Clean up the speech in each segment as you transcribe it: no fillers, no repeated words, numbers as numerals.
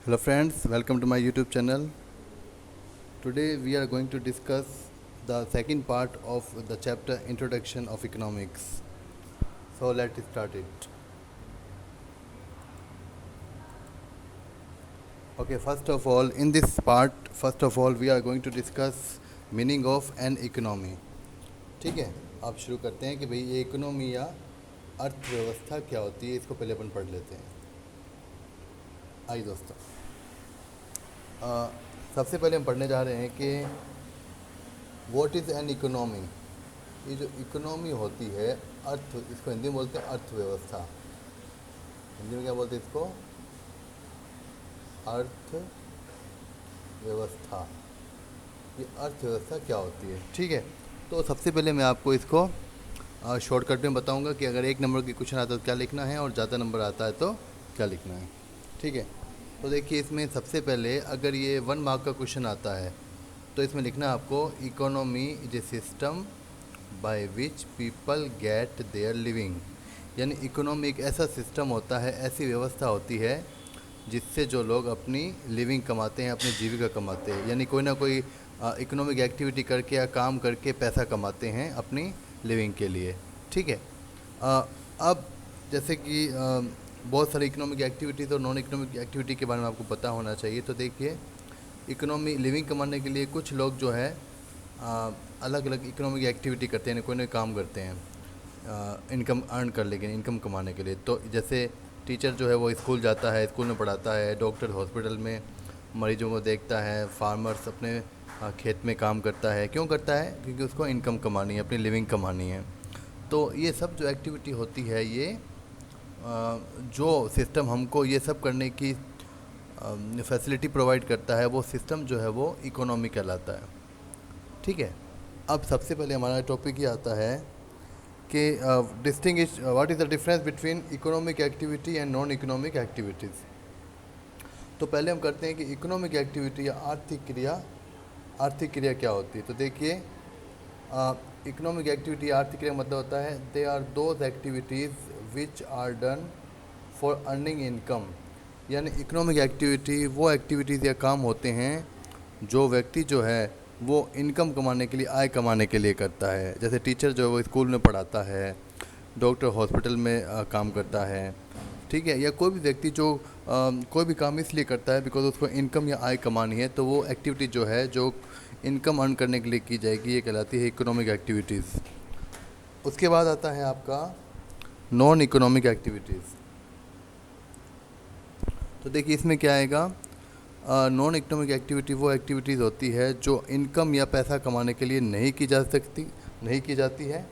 Hello friends, welcome to my YouTube channel. Today we are going to discuss the second part of the chapter Introduction of Economics. So let's start it. Okay, in this part, we are going to discuss meaning of an economy. ठीक है, आप शुरू करते हैं कि भाई ये economy या अर्थव्यवस्था क्या होती है, इसको पहले अपन पढ़ लेते हैं। आइए दोस्तों, सबसे पहले हम पढ़ने जा रहे हैं कि व्हाट इज़ एन इकोनॉमी। ये जो इकोनॉमी होती है इसको हिंदी में बोलते हैं अर्थव्यवस्था। हिंदी में क्या बोलते हैं इसको? अर्थव्यवस्था। ये अर्थव्यवस्था क्या होती है, ठीक है। तो सबसे पहले मैं आपको इसको शॉर्टकट में बताऊंगा कि अगर 1 नंबर की क्वेश्चन आता है तो क्या लिखना है और ज़्यादा नंबर आता है तो क्या लिखना है, ठीक है। तो देखिए, इसमें सबसे पहले अगर ये 1 मार्क का क्वेश्चन आता है तो इसमें लिखना है आपको economy is a system by which people get their living. यानी इकोनॉमी एक ऐसा सिस्टम होता है, ऐसी व्यवस्था होती है जिससे जो लोग अपनी लिविंग कमाते हैं, अपनी जीविका कमाते हैं। यानी कोई ना कोई इकोनॉमिक एक्टिविटी करके या काम करके पैसा कमाते हैं अपनी लिविंग के लिए, ठीक है। अब जैसे कि बहुत सारी इकोनॉमिक एक्टिविटीज़ और नॉन इकोनॉमिक एक्टिविटी के बारे में आपको पता होना चाहिए। तो देखिए, इकोनॉमी लिविंग कमाने के लिए कुछ लोग जो है अलग अलग इकोनॉमिक एक्टिविटी करते हैं, कोई ना काम करते हैं इनकम अर्न कर लेकिन इनकम कमाने के लिए। तो जैसे टीचर जो है वो स्कूल जाता है, स्कूल में पढ़ाता है, डॉक्टर हॉस्पिटल में मरीजों को देखता है, फार्मर्स अपने खेत में काम करता है। क्यों करता है? क्योंकि उसको इनकम कमानी है, अपनी लिविंग कमानी है। तो ये सब जो एक्टिविटी होती है, ये जो सिस्टम हमको ये सब करने की फैसिलिटी प्रोवाइड करता है, वो सिस्टम जो है वो इकोनॉमी कहलाता है, ठीक है। अब सबसे पहले हमारा टॉपिक ये आता है कि distinguish what is the difference between economic activity and non economic activities. तो पहले हम करते हैं कि इकोनॉमिक एक्टिविटी या आर्थिक क्रिया क्या होती है। तो देखिए, इकोनॉमिक एक्टिविटी आर्थिक क्रिया मतलब होता है they are those activities which are done for earning income. यानी इकोनॉमिक एक्टिविटी वो एक्टिविटीज़ या काम होते हैं जो व्यक्ति जो है वो इनकम कमाने के लिए, आय कमाने के लिए करता है। जैसे टीचर जो है वो स्कूल में पढ़ाता है, डॉक्टर हॉस्पिटल में काम करता है, ठीक है। या कोई भी व्यक्ति जो कोई भी काम इसलिए करता है बिकॉज उसको इनकम या आय कमानी है, तो वो एक्टिविटी जो है जो इनकम अर्न करने के लिए की जाएगी, ये कहलाती है इकोनॉमिक एक्टिविटीज़। उसके बाद आता है आपका नॉन इकोनॉमिक एक्टिविटीज़। तो देखिए, इसमें क्या आएगा? नॉन इकोनॉमिक एक्टिविटी वो एक्टिविटीज़ होती है जो इनकम या पैसा कमाने के लिए नहीं की जाती है,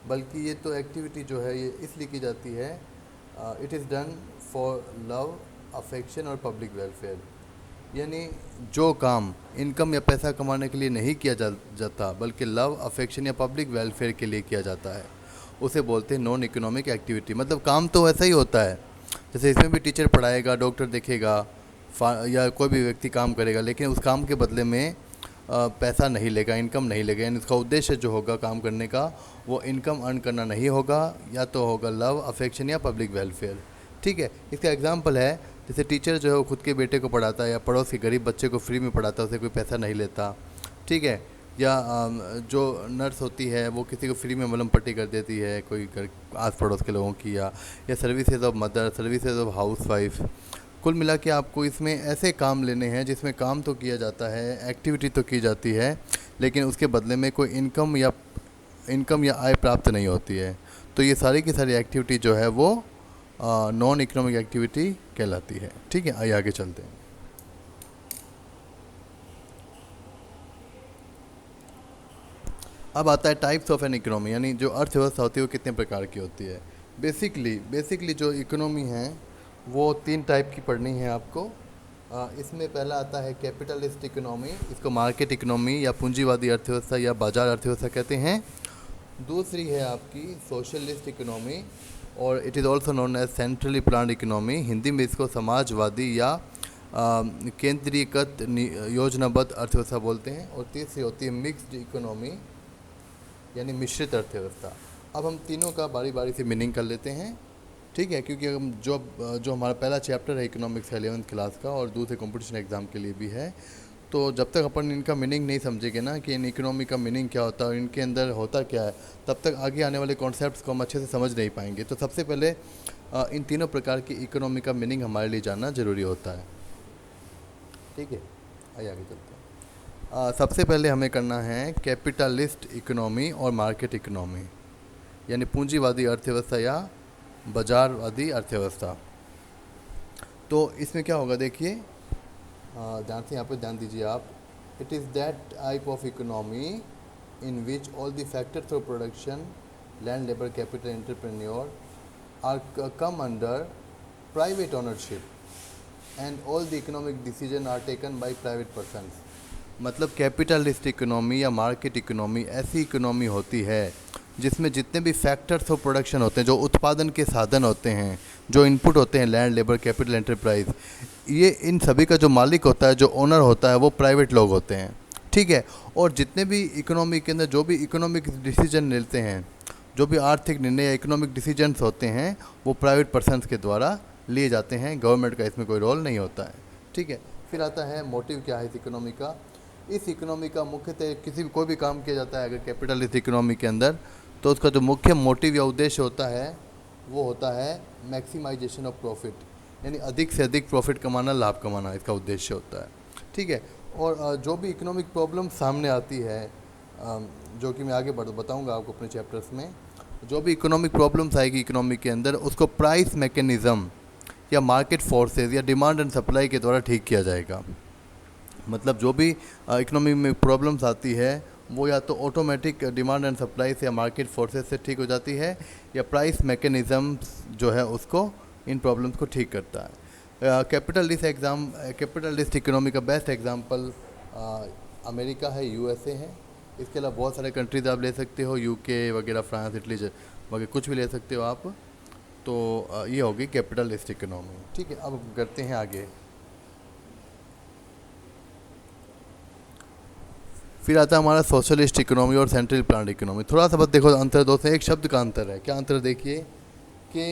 बल्कि ये तो एक्टिविटी जो है ये इसलिए की जाती है, it is done for love, affection और पब्लिक वेलफेयर। यानी जो काम इनकम या पैसा कमाने के लिए नहीं किया जाता बल्कि लव, अफेक्शन या पब्लिक वेलफेयर के लिए किया जाता है, उसे बोलते हैं नॉन इकोनॉमिक एक्टिविटी। मतलब काम तो वैसा ही होता है, जैसे इसमें भी टीचर पढ़ाएगा, डॉक्टर देखेगा या कोई भी व्यक्ति काम करेगा, लेकिन उस काम के बदले में पैसा नहीं लेगा, इनकम नहीं लेगा। यानी उसका उद्देश्य जो होगा काम करने का वो इनकम अर्न करना नहीं होगा, या तो होगा लव, अफेक्शन या पब्लिक वेलफेयर, ठीक है। इसका एग्जांपल है, जैसे टीचर जो है वो खुद के बेटे को पढ़ाता है या पड़ोस के गरीब बच्चे को फ्री में पढ़ाता है, उसे कोई पैसा नहीं लेता, ठीक है। या जो नर्स होती है वो किसी को फ्री में मलहम पट्टी कर देती है, कोई घर आस पड़ोस के लोगों की, या services of mother, services of house wife. कुल मिला के आपको इसमें ऐसे काम लेने हैं जिसमें काम तो किया जाता है, एक्टिविटी तो की जाती है, लेकिन उसके बदले में कोई इनकम या आय प्राप्त नहीं होती है। तो ये सारी की सारी एक्टिविटी जो है वो नॉन इकोनॉमिक एक्टिविटी कहलाती है, ठीक है। आइए आगे चलते हैं। अब आता है टाइप्स ऑफ एन इकोनॉमी, यानी जो अर्थव्यवस्था होती है वो कितने प्रकार की होती है। बेसिकली जो इकोनॉमी है वो 3 टाइप की पढ़नी है आपको। इसमें पहला आता है कैपिटलिस्ट इकोनॉमी, इसको मार्केट इकोनॉमी या पूंजीवादी अर्थव्यवस्था या बाजार अर्थव्यवस्था कहते हैं। दूसरी है आपकी सोशलिस्ट इकोनॉमी, और it is also known as centrally planned economy. Hindi में इसको समाजवादी या केंद्रीकृत योजनाबद्ध अर्थव्यवस्था बोलते हैं। और तीसरी होती है मिक्स्ड इकोनॉमी, यानी मिश्रित अर्थव्यवस्था। अब हम तीनों का बारी बारी से मीनिंग कर लेते हैं। ठीक है, क्योंकि हम जो हमारा पहला चैप्टर है इकोनॉमिक्स है 11th क्लास का और दूसरे कंपटीशन एग्ज़ाम के लिए भी है, तो जब तक अपन इनका मीनिंग नहीं समझेंगे ना कि इन इकोनॉमी का मीनिंग क्या होता है और इनके अंदर होता क्या है, तब तक आगे आने वाले कॉन्सेप्ट्स को हम अच्छे से समझ नहीं पाएंगे। तो सबसे पहले इन तीनों प्रकार की इकोनॉमी का मीनिंग हमारे लिए जानना ज़रूरी होता है। ठीक है, आइए आगे चलते हैं। सबसे पहले हमें करना है कैपिटलिस्ट इकोनॉमी और मार्केट इकोनॉमी, यानी पूंजीवादी अर्थव्यवस्था या बाजारवादी अर्थव्यवस्था। तो इसमें क्या होगा देखिए, ध्यान से यहाँ पर ध्यान दीजिए आप। It is that type of economy in which all the factors of production, land, labour, capital, entrepreneur are come under private ownership and all the economic decision are taken by private persons. मतलब capitalist economy या market economy ऐसी economy होती है जिसमें जितने भी factors of production होते हैं, जो उत्पादन के साधन होते हैं, जो इनपुट होते हैं, लैंड, लेबर, कैपिटल, एंटरप्राइज, ये इन सभी का जो मालिक होता है, जो ओनर होता है, वो प्राइवेट लोग होते हैं। ठीक है, और जितने भी इकोनॉमी के अंदर जो भी इकोनॉमिक डिसीजन लेते हैं, जो भी आर्थिक निर्णय या इकोनॉमिक डिसीजंस होते हैं, वो प्राइवेट पर्सनस के द्वारा लिए जाते हैं, गवर्नमेंट का इसमें कोई रोल नहीं होता है। ठीक है, फिर आता है मोटिव क्या है इस इकोनॉमी का। इस इकोनॉमी का मुख्यतः किसी भी कोई भी काम किया जाता है अगर कैपिटलिस्ट इकोनॉमी के अंदर, तो उसका जो मुख्य मोटिव या उद्देश्य होता है वो होता है मैक्सिमाइजेशन ऑफ प्रॉफिट, यानी अधिक से अधिक प्रॉफिट कमाना, लाभ कमाना इसका उद्देश्य होता है। ठीक है, और जो भी इकोनॉमिक प्रॉब्लम सामने आती है, जो कि मैं आगे बताऊंगा आपको अपने चैप्टर्स में, जो भी इकोनॉमिक प्रॉब्लम्स आएगी इकोनॉमी के अंदर, उसको प्राइस मैकेनिज़्म या मार्केट फोर्सेस या डिमांड एंड सप्लाई के द्वारा ठीक किया जाएगा। मतलब जो भी इकोनॉमी में प्रॉब्लम्स आती है वो या तो ऑटोमेटिक डिमांड एंड सप्लाई से या मार्केट फोर्सेस से ठीक हो जाती है, या प्राइस मैकेनिज़म्स जो है उसको इन प्रॉब्लम्स को ठीक करता है। कैपिटलिस्ट इकोनॉमी का बेस्ट एग्जांपल अमेरिका है, यूएसए है। इसके अलावा बहुत सारे कंट्रीज आप ले सकते हो, यूके वगैरह, फ्रांस, इटली वगैरह कुछ भी ले सकते हो आप। तो ये होगी कैपिटलिस्ट इकोनॉमी। ठीक है, अब करते हैं आगे। फिर आता है हमारा सोशलिस्ट इकोनॉमी और सेंट्रल प्लान इकोनॉमी। थोड़ा सा बस देखो अंतर, दोस्तों एक शब्द का अंतर है। क्या अंतर देखिए कि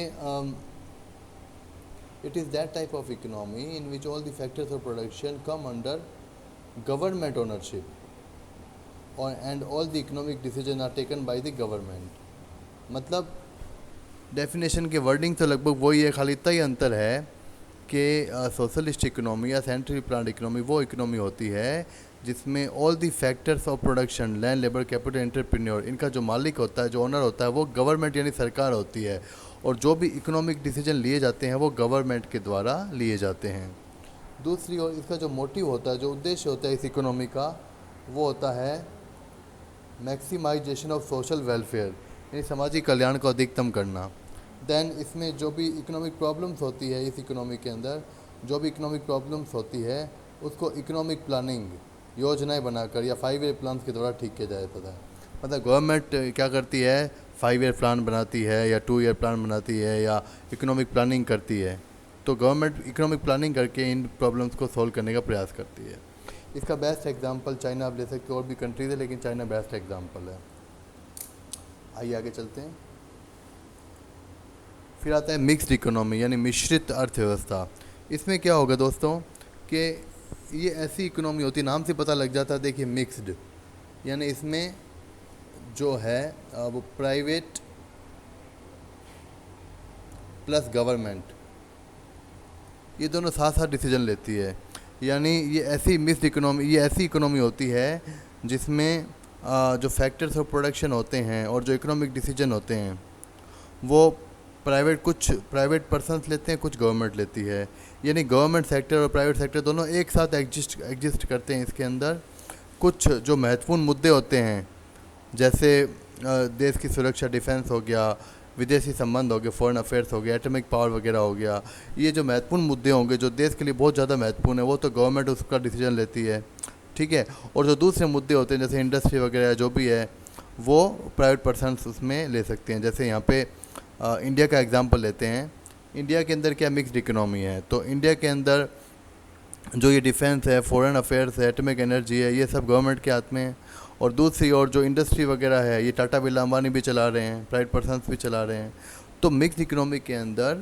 it is that type of economy in which all the factors of production come under government ownership और and all the economic decision are taken by the government. मतलब डेफिनेशन के वर्डिंग तो लगभग वही है, खाली इतना ही अंतर है कि सोशलिस्ट इकोनॉमी या सेंट्रल प्लान इकोनॉमी वो इकोनॉमी होती है जिसमें all the factors of production, land, labour, capital, entrepreneur, इनका जो मालिक होता है, जो ओनर होता है, वो गवर्नमेंट यानी सरकार होती है, और जो भी इकोनॉमिक डिसीजन लिए जाते हैं वो गवर्नमेंट के द्वारा लिए जाते हैं। दूसरी ओर इसका जो मोटिव होता है, जो उद्देश्य होता है इस इकोनॉमी का, वो होता है मैक्सिमाइजेशन ऑफ सोशल वेलफेयर, यानी सामाजिक कल्याण को अधिकतम करना। देन इसमें जो भी इकोनॉमिक प्रॉब्लम्स होती है इस इकोनॉमी के अंदर, जो भी इकोनॉमिक प्रॉब्लम्स होती है उसको इकोनॉमिक प्लानिंग, योजनाएं बनाकर या 5 ईयर प्लान के द्वारा ठीक किया जाता है। मतलब गवर्नमेंट क्या करती है, 5 ईयर प्लान बनाती है या 2 ईयर प्लान बनाती है या इकोनॉमिक प्लानिंग करती है। तो गवर्नमेंट इकोनॉमिक प्लानिंग करके इन प्रॉब्लम्स को सॉल्व करने का प्रयास करती है। इसका बेस्ट एग्जांपल चाइना आप ले सकते हो, और भी कंट्रीज है लेकिन चाइना बेस्ट एग्जांपल है। आइए आगे चलते हैं। फिर आता है मिक्स्ड इकोनॉमी यानी मिश्रित अर्थव्यवस्था। इसमें क्या होगा दोस्तों कि ये ऐसी इकोनॉमी होती है, नाम से पता लग जाता है, देखिए मिक्स्ड, यानी इसमें जो है वो प्राइवेट प्लस गवर्नमेंट, ये दोनों साथ साथ डिसीजन लेती है। यानी ये ऐसी मिक्स्ड इकोनॉमी, ये ऐसी इकोनॉमी होती है जिसमें जो फैक्टर्स ऑफ प्रोडक्शन होते हैं और जो इकोनॉमिक डिसीजन होते हैं वो कुछ प्राइवेट पर्सन्स लेते हैं, कुछ गवर्नमेंट लेती है। यानी गवर्नमेंट सेक्टर और प्राइवेट सेक्टर दोनों एक साथ एग्जिस्ट करते हैं। इसके अंदर कुछ जो महत्वपूर्ण मुद्दे होते हैं, जैसे देश की सुरक्षा, डिफेंस हो गया, विदेशी संबंध हो गए, फॉरेन अफेयर्स हो गया, एटॉमिक पावर वगैरह हो गया, ये जो महत्वपूर्ण मुद्दे होंगे जो देश के लिए बहुत ज़्यादा महत्वपूर्ण है, वो तो गवर्नमेंट उसका डिसीजन लेती है। ठीक है, और जो दूसरे मुद्दे होते हैं जैसे इंडस्ट्री वगैरह जो भी है, वो प्राइवेट पर्सन्स उसमें ले सकते हैं। जैसे यहाँ पे इंडिया का एग्जांपल लेते हैं। इंडिया के अंदर क्या मिक्स्ड इकोनॉमी है, तो इंडिया के अंदर जो ये डिफेंस है, फॉरेन अफेयर्स है, एटॉमिक एनर्जी है, ये सब गवर्नमेंट के हाथ में है। और दूसरी ओर जो इंडस्ट्री वगैरह है, ये टाटा बिरला अंबानी भी चला रहे हैं, प्राइवेट पर्सन्स भी चला रहे हैं। तो मिक्स इकोनॉमी के अंदर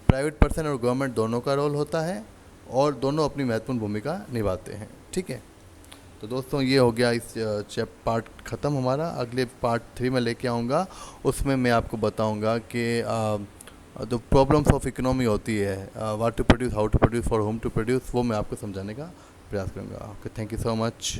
प्राइवेट पर्सन और गवर्नमेंट दोनों का रोल होता है और दोनों अपनी महत्वपूर्ण भूमिका निभाते हैं। ठीक है, तो दोस्तों ये हो गया इस पार्ट ख़त्म हमारा। अगले पार्ट 3 में लेके आऊँगा, उसमें मैं आपको बताऊँगा कि जो प्रॉब्लम्स ऑफ इकोनॉमी होती है, what to produce, how to produce, for whom to produce, वो मैं आपको समझाने का प्रयास करूँगा। Okay, thank you so much.